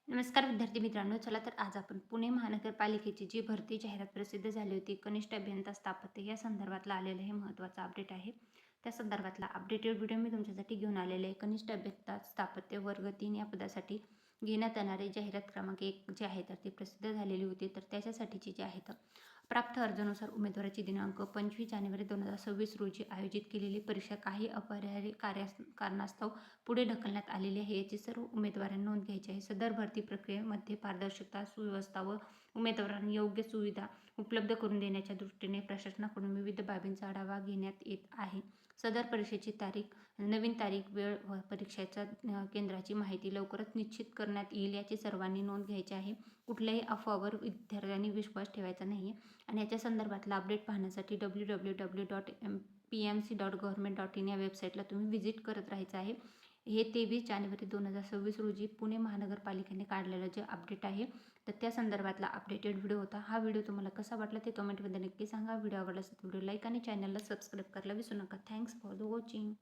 नमस्कार विद्यार्थी मित्रांनो. चला तर आज आपण पुणे महानगरपालिकेची जी भरती जाहिरात प्रसिद्ध झाली होती, कनिष्ठ अभियंता स्थापत्य या संदर्भातलं आलेलं हे महत्त्वाचं अपडेट आहे. त्या संदर्भातला अपडेटेड व्हिडिओ मी तुमच्यासाठी घेऊन आलेले आहे. कनिष्ठ अभियंता स्थापत्य वर्ग 3 या पदासाठी घेण्यात येणारे जाहिरात क्रमांक 1 जे आहे तर ती प्रसिद्ध झालेली होती. तर त्याच्यासाठीची जी आहे तर प्राप्त अर्जानुसार उमेदवाराची दिनांक 25 जानेवारी 2026 रोजी आयोजित केलेली परीक्षा काही अपरिहार्य कारणास्तव पुढे ढकलण्यात आलेली आहे. याची सर्व उमेदवारांनी नोंद घ्यायची आहे. सदर भरती प्रक्रियेमध्ये पारदर्शकता, सुव्यवस्था व उमेदवारांना योग्य सुविधा उपलब्ध करून देण्याच्या दृष्टीने प्रशासनाकडून विविध बाबींचा आढावा घेण्यात येत आहे. सदर परीक्षेची नवीन तारीख, वेळ व परीक्षेच्या केंद्राची माहिती लवकरच निश्चित करण्यात येईल याची सर्वांनी नोंद घ्यायची आहे. कुठल्याही अफवावर विद्यार्थ्यांनी विश्वास ठेवायचा नाही आणि याच्या संदर्भातला अपडेट पाहण्यासाठी www.pmc.government.in या वेबसाईटला तुम्ही व्हिजिट करत राहायचं आहे. हे 23 जानेवारी 2026 रोजी पुणे महानगरपालिकेने काढलेलं जे अपडेट आहे तर त्या संदर्भातला अपडेटेड व्हिडिओ होता. हा व्हिडिओ तुम्हाला कसा वाटला ते कमेंटमध्ये नक्की सांगा. व्हिडिओ आवडला असेल तर व्हिडिओ लाईक आणि चॅनलला सबस्क्राईब करायला विसरू नका. Thanks for the watching.